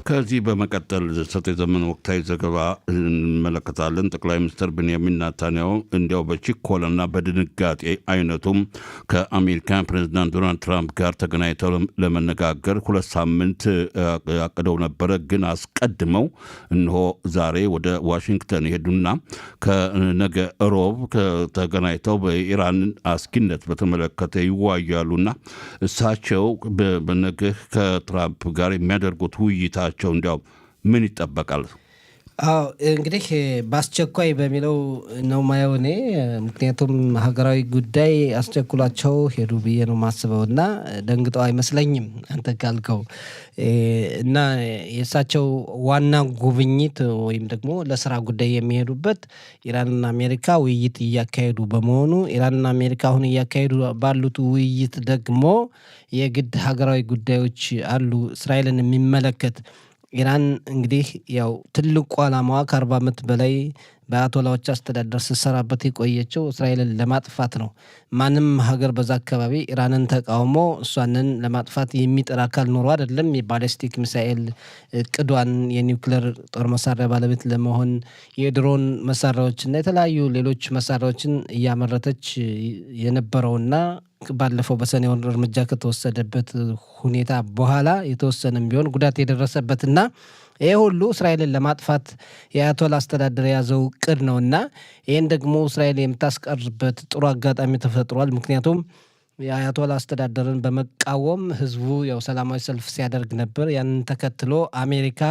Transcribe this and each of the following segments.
ከዚህ በመቀጠል ሰጤ ዘመን ወቅታዊ ዘገባ እንመለከታለን። ጠቅላይ ሚኒስትር ቤንያሚን ኔታንያሁ እንዲያው በችኮላና በድንጋጤ አይነቱም ከአሜሪካ ፕሬዚዳንት ዶናልድ ትራምፕ ጋር ተገናኝተው ለመነጋገር 2 ሳምንት አቅደው ነበረ። ግን አስቀድመው እነሆ ዛሬ ወደ ዋሽንግተን ሄዱና ከነገ ሮብ ተገናኝተው በኢራን አስጊነት በተመለከተ ይወያያሉና እሳቸው በነገ ከትራምፕ ጋር የሚያደርጉት ውይይታቸው እንዲያው ምን ይጠበቃል? አዎ እንግዲህ በአስቸኳይ በሚለው ነው ማየው እኔ። ምክንያቱም ሀገራዊ ጉዳይ አስቸኩሏቸው ሄዱ ብዬ ነው ማስበው እና ደንግጠው አይመስለኝም አንተ ካልከው እና የእሳቸው ዋና ጉብኝት ወይም ደግሞ ለስራ ጉዳይ የሚሄዱበት ኢራንና አሜሪካ ውይይት እያካሄዱ በመሆኑ ኢራንና አሜሪካ አሁን እያካሄዱ ባሉት ውይይት ደግሞ የግድ ሀገራዊ ጉዳዮች አሉ እስራኤልን የሚመለከት። ኢራን እንግዲህ ያው ትልቁ ዓላማዋ ከ40 ዓመት በላይ በአያቶላዎች አስተዳደር ስትሰራበት የቆየችው እስራኤልን ለማጥፋት ነው። ማንም ሀገር በዛ አካባቢ ኢራንን ተቃውሞ እሷንን ለማጥፋት የሚጥር አካል ኖሮ አይደለም የባሊስቲክ ሚሳኤል እቅዷን የኒውክሌር ጦር መሳሪያ ባለቤት ለመሆን የድሮን መሳሪያዎችና የተለያዩ ሌሎች መሳሪያዎችን እያመረተች የነበረውና ባለፈው በሰኔ ወር እርምጃ ከተወሰደበት ሁኔታ በኋላ የተወሰነም ቢሆን ጉዳት የደረሰበትና ይሄ ሁሉ እስራኤልን ለማጥፋት የአያቶላ አስተዳደር የያዘው እቅድ ነውና ይሄን ደግሞ እስራኤል የምታስቀርበት ጥሩ አጋጣሚ ተፈጥሯል። ምክንያቱም የአያቶላ አስተዳደርን በመቃወም ህዝቡ ያው ሰላማዊ ሰልፍ ሲያደርግ ነበር። ያንን ተከትሎ አሜሪካ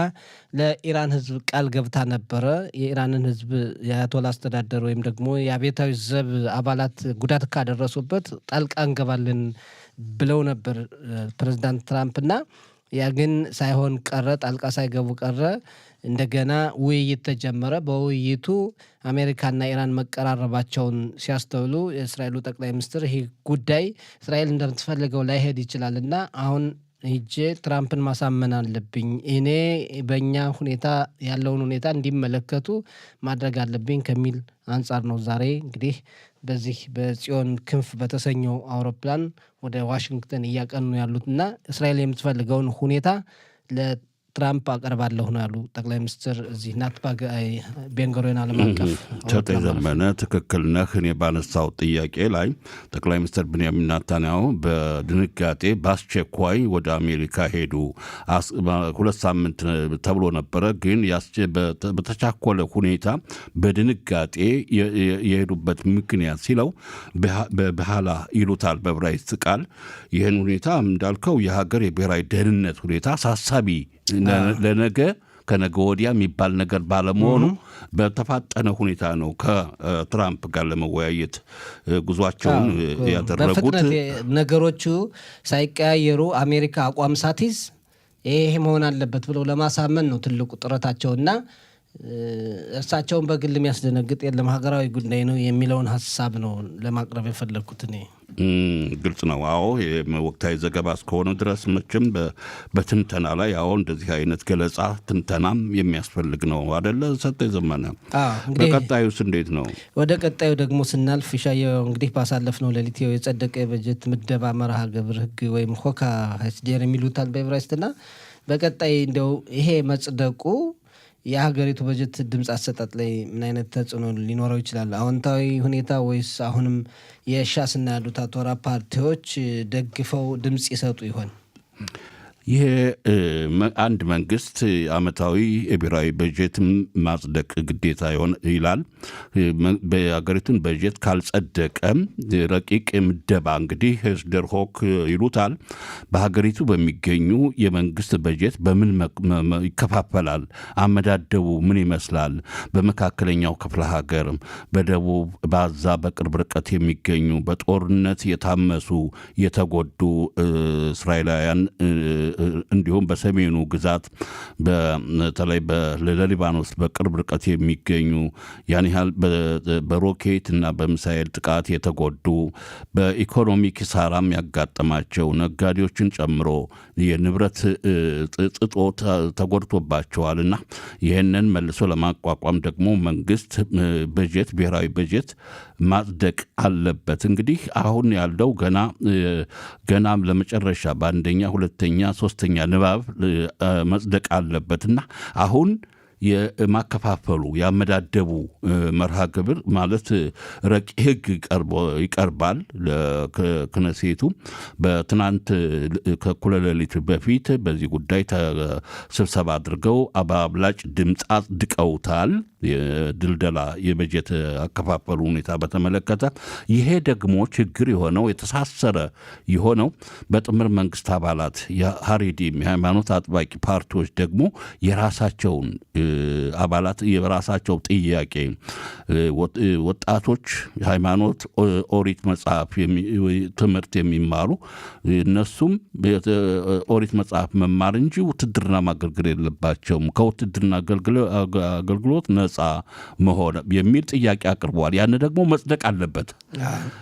ለኢራን ህዝብ ቃል ገብታ ነበረ። የኢራንን ህዝብ የአያቶላ አስተዳደር ወይም ደግሞ የአብዮታዊ ዘብ አባላት ጉዳት ካደረሱበት ጣልቃ እንገባለን ብለው ነበር ፕሬዝዳንት ትራምፕ እና ያ ግን ሳይሆን ቀረ፣ ጣልቃ ሳይገቡ ቀረ። እንደገና ውይይት ተጀመረ። በውይይቱ አሜሪካና ኢራን መቀራረባቸውን ሲያስተውሉ የእስራኤሉ ጠቅላይ ሚኒስትር ይህ ጉዳይ እስራኤል እንደምትፈልገው ላይሄድ ይችላልና አሁን ሄጄ ትራምፕን ማሳመን አለብኝ፣ እኔ በእኛ ሁኔታ ያለውን ሁኔታ እንዲመለከቱ ማድረግ አለብኝ ከሚል አንጻር ነው ዛሬ እንግዲህ በዚህ በጽዮን ክንፍ በተሰኘው አውሮፕላን ወደ ዋሽንግተን እያቀኑ ያሉትና እስራኤል የምትፈልገውን ሁኔታ ለትራምፕ አቀርባለሁ ነው ያሉ ጠቅላይ ሚኒስትር እዚህ ናትባግ ቤንጎሪዮን ዓለም አቀፍ ሰጤ ዘመነ ትክክል ነህ። እኔ ባነሳው ጥያቄ ላይ ጠቅላይ ሚኒስትር ቤንያሚን ኔታንያሁ በድንጋጤ በአስቸኳይ ወደ አሜሪካ ሄዱ። 2 ሳምንት ተብሎ ነበረ። ግን በተቻኮለ ሁኔታ በድንጋጤ የሄዱበት ምክንያት ሲለው በኋላ ይሉታል በዕብራይስጥ ቃል። ይህን ሁኔታ እንዳልከው የሀገር የብሔራዊ ደህንነት ሁኔታ አሳሳቢ ለነገ ከነገ ወዲያ የሚባል ነገር ባለመሆኑ በተፋጠነ ሁኔታ ነው ከትራምፕ ጋር ለመወያየት ጉዟቸውን ያደረጉት። ነገሮቹ ሳይቀያየሩ አሜሪካ አቋም ሳትይዝ ይሄ መሆን አለበት ብለው ለማሳመን ነው ትልቁ ጥረታቸውና እርሳቸውን በግል የሚያስደነግጥ የለም ሀገራዊ ጉዳይ ነው የሚለውን ሀሳብ ነው ለማቅረብ የፈለግኩት እኔ። ግልጽ ነው። አዎ ወቅታዊ ዘገባ እስከሆነ ድረስ መቼም በትንተና ላይ አዎ እንደዚህ አይነት ገለጻ ትንተናም የሚያስፈልግ ነው አደለ ሰጤ ዘመነ? በቀጣዩስ እንዴት ነው? ወደ ቀጣዩ ደግሞ ስናልፍ ሻየው እንግዲህ ባሳለፍነው ሌሊት የጸደቀ የበጀት ምደባ መርሃ ግብር ህግ ወይም ሆካ ሀስዴር የሚሉታል በዕብራይስጥና በቀጣይ እንደው ይሄ መጽደቁ የሀገሪቱ በጀት ድምፅ አሰጣጥ ላይ ምን አይነት ተጽዕኖ ሊኖረው ይችላል? አዎንታዊ ሁኔታ ወይስ አሁንም የሻስና ያሉት አቶራ ፓርቲዎች ደግፈው ድምፅ ይሰጡ ይሆን? ይሄ አንድ መንግስት አመታዊ የብሔራዊ በጀት ማጽደቅ ግዴታ ይላል። በሀገሪቱን በጀት ካልጸደቀ ረቂቅ ምደባ እንግዲህ ህስደር ሆክ ይሉታል በሀገሪቱ በሚገኙ የመንግስት በጀት በምን ይከፋፈላል? አመዳደቡ ምን ይመስላል? በመካከለኛው ክፍለ ሀገር፣ በደቡብ በአዛ በቅርብ ርቀት የሚገኙ በጦርነት የታመሱ የተጎዱ እስራኤላውያን እንዲሁም በሰሜኑ ግዛት በተለይ ለሊባኖስ በቅርብ ርቀት የሚገኙ ያን ያህል በሮኬት እና በሚሳኤል ጥቃት የተጎዱ በኢኮኖሚ ኪሳራም ያጋጠማቸው ነጋዴዎችን ጨምሮ የንብረት እጦት ተጎድቶባቸዋልና ይህንን መልሶ ለማቋቋም ደግሞ መንግስት በጀት ብሔራዊ በጀት ማጽደቅ አለበት። እንግዲህ አሁን ያለው ገናም ለመጨረሻ በአንደኛ ሁለተኛ ሶስተኛ ንባብ መጽደቅ አለበትና አሁን የማከፋፈሉ ያመዳደቡ መርሃ ግብር ማለት ረቂቅ ሕግ ይቀርባል ለክነሴቱ። በትናንት ከእኩለ ሌሊት በፊት በዚህ ጉዳይ ስብሰባ አድርገው በአብላጭ ድምፅ አጽድቀውታል። የድልደላ የበጀት አከፋፈሉ ሁኔታ በተመለከተ ይሄ ደግሞ ችግር የሆነው የተሳሰረ የሆነው በጥምር መንግስት አባላት የሀሬዲም የሃይማኖት አጥባቂ ፓርቲዎች ደግሞ የራሳቸውን አባላት የራሳቸው ጥያቄ ወጣቶች ሃይማኖት ኦሪት መጽሐፍ ትምህርት የሚማሩ እነሱም ኦሪት መጽሐፍ መማር እንጂ ውትድርና ማገልገል የለባቸውም ከውትድርና አገልግሎት ነፃ መሆን የሚል ጥያቄ አቅርበዋል። ያን ደግሞ መጽደቅ አለበት፣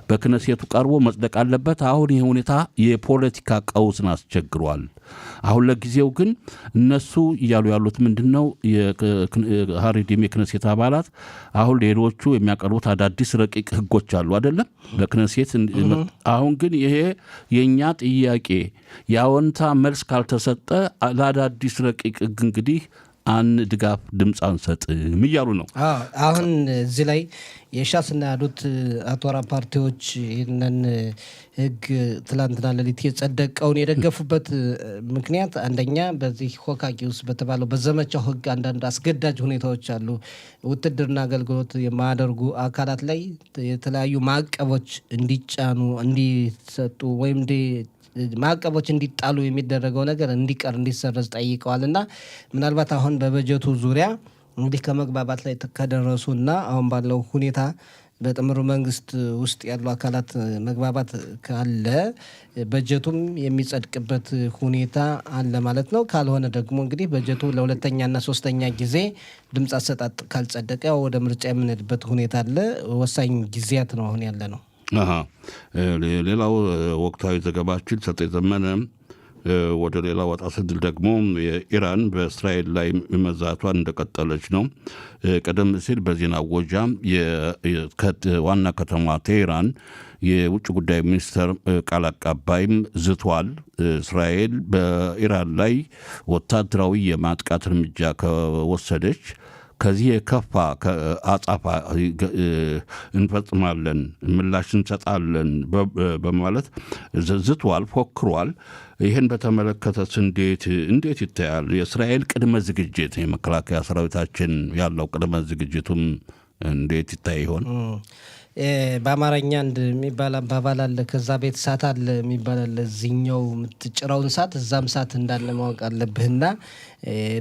በክነሴቱ ቀርቦ መጽደቅ አለበት። አሁን ይህ ሁኔታ የፖለቲካ ቀውስን አስቸግሯል። አሁን ለጊዜው ግን እነሱ እያሉ ያሉት ምንድነው የሀሬዲም የክነሴት አባላት አሁን ሌሎቹ የሚያቀርቡት አዳዲስ ረቂቅ ህጎች አሉ አይደለም ለክነሴት። አሁን ግን ይሄ የኛ ጥያቄ ያወንታ መልስ ካልተሰጠ ለአዳዲስ ረቂቅ ህግ እንግዲህ ድጋፍ ድምፅ አንሰጥም እያሉ ነው። አሁን እዚህ ላይ የሻስና ያሉት አቶራ ፓርቲዎች ይህንን ህግ ትላንትና ሌሊት የጸደቀውን የደገፉበት ምክንያት አንደኛ በዚህ ሆካኪውስ በተባለው በዘመቻው ህግ አንዳንድ አስገዳጅ ሁኔታዎች አሉ። ውትድርና አገልግሎት የማያደርጉ አካላት ላይ የተለያዩ ማዕቀቦች እንዲጫኑ እንዲሰጡ ወይም ማዕቀቦች እንዲጣሉ የሚደረገው ነገር እንዲቀር እንዲሰረዝ ጠይቀዋልና ምናልባት አሁን በበጀቱ ዙሪያ እንግዲህ ከመግባባት ላይ ከደረሱና አሁን ባለው ሁኔታ በጥምሩ መንግስት ውስጥ ያሉ አካላት መግባባት ካለ በጀቱም የሚጸድቅበት ሁኔታ አለ ማለት ነው። ካልሆነ ደግሞ እንግዲህ በጀቱ ለሁለተኛና ሶስተኛ ጊዜ ድምፅ አሰጣጥ ካልጸደቀ ወደ ምርጫ የምንሄድበት ሁኔታ አለ። ወሳኝ ጊዜያት ነው አሁን ያለ ነው። ሌላው ወቅታዊ ዘገባችን ሰጤ ዘመነ ወደ ሌላ ወጣ ስድል ደግሞ የኢራን በእስራኤል ላይ መዛቷን እንደቀጠለች ነው። ቀደም ሲል በዜና ወጃም ዋና ከተማ ቴህራን የውጭ ጉዳይ ሚኒስትር ቃል አቀባይም ዝቷል። እስራኤል በኢራን ላይ ወታደራዊ የማጥቃት እርምጃ ከወሰደች ከዚህ የከፋ አጻፋ እንፈጽማለን፣ ምላሽ እንሰጣለን በማለት ዝቷል፣ ፎክሯል። ይህን በተመለከተስ እንዴት ይታያል? የእስራኤል ቅድመ ዝግጅት የመከላከያ ሰራዊታችን ያለው ቅድመ ዝግጅቱም እንዴት ይታይ ይሆን? በአማርኛ የሚባል አባባል አለ። ከዛ ቤት እሳት አለ የሚባል አለ። እዚህኛው የምትጭረውን እሳት እዛም እሳት እንዳለ ማወቅ አለብህና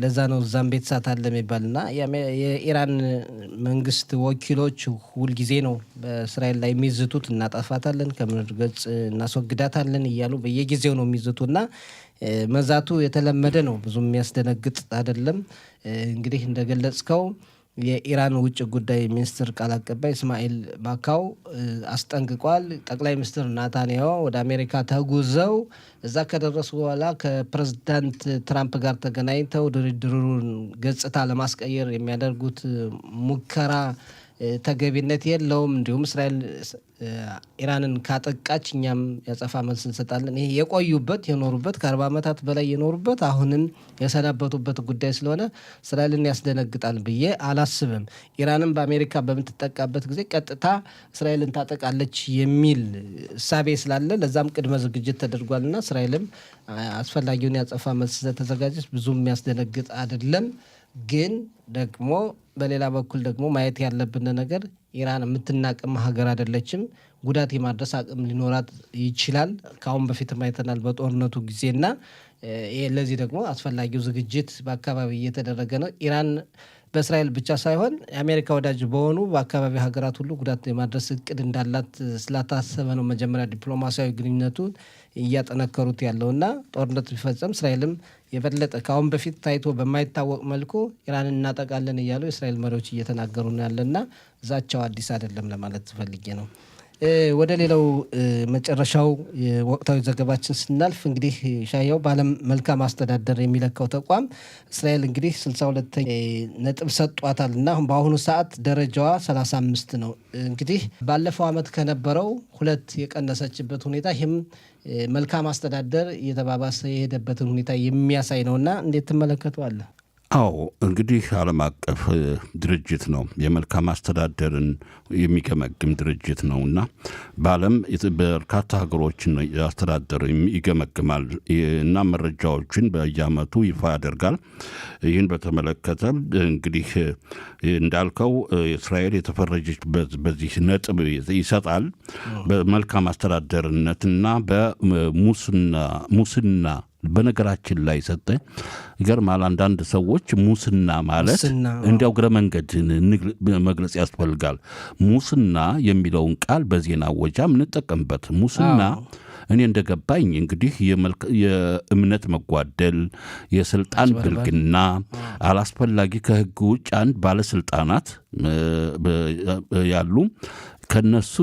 ለዛ ነው እዛም ቤት እሳት አለ የሚባልና የኢራን መንግስት ወኪሎች ሁልጊዜ ነው በእስራኤል ላይ የሚዝቱት። እናጠፋታለን፣ ከምድር ገጽ እናስወግዳታለን እያሉ በየጊዜው ነው የሚዝቱና መዛቱ የተለመደ ነው። ብዙም የሚያስደነግጥ አይደለም። እንግዲህ እንደገለጽከው የኢራን ውጭ ጉዳይ ሚኒስትር ቃል አቀባይ እስማኤል ባካው አስጠንቅቋል። ጠቅላይ ሚኒስትር ናታንያሁ ወደ አሜሪካ ተጉዘው እዛ ከደረሱ በኋላ ከፕሬዝዳንት ትራምፕ ጋር ተገናኝተው ድርድሩን ገጽታ ለማስቀየር የሚያደርጉት ሙከራ ተገቢነት የለውም። እንዲሁም እስራኤል ኢራንን ካጠቃች እኛም ያጸፋ መልስ እንሰጣለን። ይሄ የቆዩበት የኖሩበት ከ40 ዓመታት በላይ የኖሩበት አሁንም የሰናበቱበት ጉዳይ ስለሆነ እስራኤልን ያስደነግጣል ብዬ አላስብም። ኢራንም በአሜሪካ በምትጠቃበት ጊዜ ቀጥታ እስራኤልን ታጠቃለች የሚል እሳቤ ስላለ ለዛም ቅድመ ዝግጅት ተደርጓልና እስራኤልም አስፈላጊውን ያጸፋ መልስ ተዘጋጀች። ብዙም የሚያስደነግጥ አይደለም። ግን ደግሞ በሌላ በኩል ደግሞ ማየት ያለብን ነገር ኢራን የምትናቅም ሀገር አይደለችም። ጉዳት የማድረስ አቅም ሊኖራት ይችላል። ከአሁን በፊትም አይተናል በጦርነቱ ጊዜና ለዚህ ደግሞ አስፈላጊው ዝግጅት በአካባቢ እየተደረገ ነው። ኢራን በእስራኤል ብቻ ሳይሆን የአሜሪካ ወዳጅ በሆኑ በአካባቢ ሀገራት ሁሉ ጉዳት የማድረስ እቅድ እንዳላት ስላታሰበ ነው መጀመሪያ ዲፕሎማሲያዊ ግንኙነቱን እያጠነከሩት ያለውና ጦርነት ቢፈጸም እስራኤልም የበለጠ ከአሁን በፊት ታይቶ በማይታወቅ መልኩ ኢራንን እናጠቃለን እያሉ የእስራኤል መሪዎች እየተናገሩ ነው ያለና ዛቻው አዲስ አይደለም ለማለት ፈልጌ ነው። ወደ ሌላው መጨረሻው ወቅታዊ ዘገባችን ስናልፍ እንግዲህ ሻያው በዓለም መልካም አስተዳደር የሚለካው ተቋም እስራኤል እንግዲህ 62 ነጥብ ሰጧታል እና አሁን በአሁኑ ሰዓት ደረጃዋ 35 ነው። እንግዲህ ባለፈው ዓመት ከነበረው 2 የቀነሰችበት ሁኔታ ይህም መልካም አስተዳደር እየተባባሰ የሄደበትን ሁኔታ የሚያሳይ ነውና እንዴት ትመለከተዋለህ? አዎ እንግዲህ ዓለም አቀፍ ድርጅት ነው፣ የመልካም አስተዳደርን የሚገመግም ድርጅት ነው እና በዓለም በርካታ ሀገሮችን አስተዳደር ይገመግማል እና መረጃዎችን በየዓመቱ ይፋ ያደርጋል። ይህን በተመለከተ እንግዲህ እንዳልከው እስራኤል የተፈረጀችበት በዚህ ነጥብ ይሰጣል። በመልካም አስተዳደርነትና በሙስና በነገራችን ላይ ሰጠ ይገርማል። አንዳንድ ሰዎች ሙስና ማለት እንዲያው ግረ መንገድ መግለጽ ያስፈልጋል። ሙስና የሚለውን ቃል በዜና ወጃ እንጠቀምበት። ሙስና እኔ እንደገባኝ እንግዲህ የእምነት መጓደል፣ የስልጣን ብልግና፣ አላስፈላጊ ከህግ ውጭ አንድ ባለስልጣናት ያሉ ከነሱ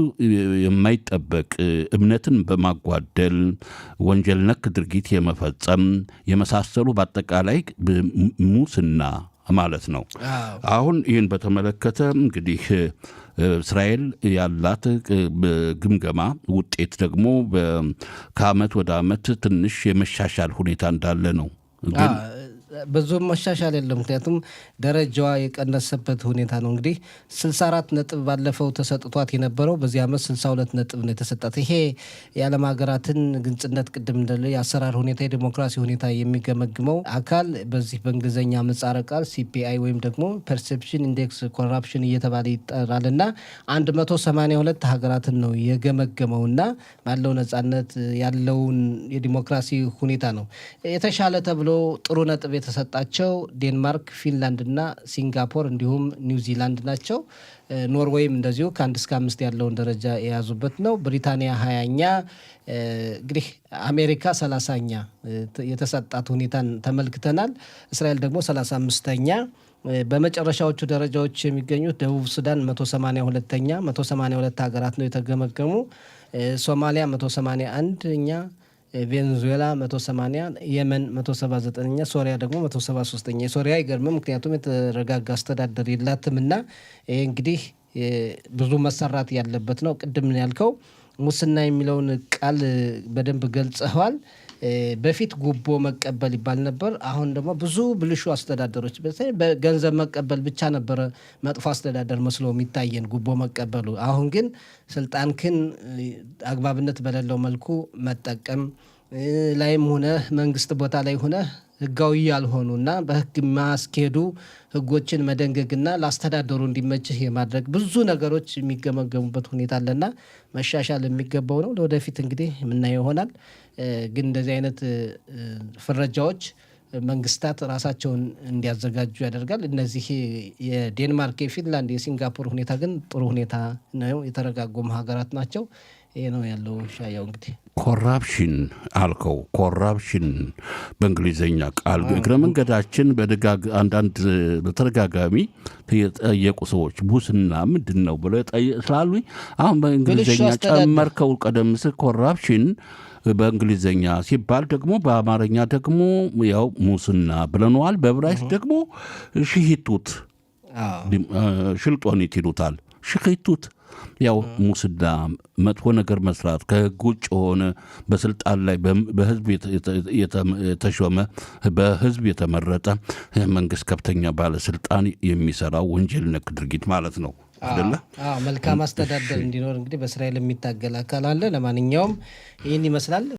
የማይጠበቅ እምነትን በማጓደል ወንጀል ነክ ድርጊት የመፈጸም የመሳሰሉ በአጠቃላይ ሙስና ማለት ነው። አሁን ይህን በተመለከተ እንግዲህ እስራኤል ያላት ግምገማ ውጤት ደግሞ ከዓመት ወደ ዓመት ትንሽ የመሻሻል ሁኔታ እንዳለ ነው። ግን ብዙም መሻሻል የለም። ምክንያቱም ደረጃዋ የቀነሰበት ሁኔታ ነው። እንግዲህ 64 ነጥብ ባለፈው ተሰጥቷት የነበረው በዚህ ዓመት 62 ነጥብ ነው የተሰጣት። ይሄ የዓለም ሀገራትን ግልጽነት ቅድም እንዳለ የአሰራር ሁኔታ የዲሞክራሲ ሁኔታ የሚገመግመው አካል በዚህ በእንግሊዝኛ ምህጻረ ቃል ሲፒአይ ወይም ደግሞ ፐርሴፕሽን ኢንዴክስ ኮራፕሽን እየተባለ ይጠራል እና 182 ሀገራትን ነው የገመገመው እና ባለው ነጻነት ያለውን የዲሞክራሲ ሁኔታ ነው የተሻለ ተብሎ ጥሩ ነጥብ የተሰጣቸው ዴንማርክ፣ ፊንላንድ እና ሲንጋፖር እንዲሁም ኒውዚላንድ ናቸው። ኖርዌይም እንደዚሁ ከ1 እስከ 5 ያለውን ደረጃ የያዙበት ነው። ብሪታንያ 20ኛ፣ እንግዲህ አሜሪካ 30ኛ የተሰጣት ሁኔታን ተመልክተናል። እስራኤል ደግሞ 35ኛ። በመጨረሻዎቹ ደረጃዎች የሚገኙት ደቡብ ሱዳን 182ኛ፣ 182 ሀገራት ነው የተገመገሙ። ሶማሊያ 181ኛ፣ ቬንዙዌላ 180፣ የመን 179ኛ፣ ሶሪያ ደግሞ 173ኛ። የሶሪያ አይገርምም፣ ምክንያቱም የተረጋጋ አስተዳደር የላትም እና ይሄ እንግዲህ ብዙ መሰራት ያለበት ነው። ቅድም ያልከው ሙስና የሚለውን ቃል በደንብ ገልጸዋል። በፊት ጉቦ መቀበል ይባል ነበር። አሁን ደግሞ ብዙ ብልሹ አስተዳደሮች በገንዘብ መቀበል ብቻ ነበረ መጥፎ አስተዳደር መስሎ የሚታየን ጉቦ መቀበሉ። አሁን ግን ስልጣንክን አግባብነት በሌለው መልኩ መጠቀም ላይም ሆነ መንግስት ቦታ ላይ ሆነ ህጋዊ ያልሆኑና በህግ ማስኬዱ ህጎችን መደንገግና ለአስተዳደሩ እንዲመችህ የማድረግ ብዙ ነገሮች የሚገመገሙበት ሁኔታ አለና መሻሻል የሚገባው ነው። ለወደፊት እንግዲህ የምናየው ይሆናል። ግን እንደዚህ አይነት ፍረጃዎች መንግስታት ራሳቸውን እንዲያዘጋጁ ያደርጋል። እነዚህ የዴንማርክ፣ የፊንላንድ፣ የሲንጋፖር ሁኔታ ግን ጥሩ ሁኔታ ነው፣ የተረጋጉ ሀገራት ናቸው። ይሄ ነው ያለው። ሻያው እንግዲህ ኮራፕሽን አልከው። ኮራፕሽን በእንግሊዝኛ ቃል እግረ መንገዳችን አንዳንድ በተደጋጋሚ የጠየቁ ሰዎች ሙስና ምንድን ነው ብለው ስላሉ አሁን በእንግሊዝኛ ጨመርከው። ቀደም ሲል ኮራፕሽን በእንግሊዝኛ ሲባል ደግሞ በአማርኛ ደግሞ ያው ሙስና ብለነዋል። በዕብራይስጥ ደግሞ ሽሂቱት ሽልጦኒት ይሉታል። ሽሂቱት ያው ሙስና መጥፎ ነገር መስራት፣ ከህግ ውጭ የሆነ በስልጣን ላይ በህዝብ የተሾመ በህዝብ የተመረጠ መንግስት ከፍተኛ ባለስልጣን የሚሰራው ወንጀል ነክ ድርጊት ማለት ነው አይደለ? መልካም አስተዳደር እንዲኖር እንግዲህ በእስራኤል የሚታገል አካል አለ። ለማንኛውም ይህን ይመስላል።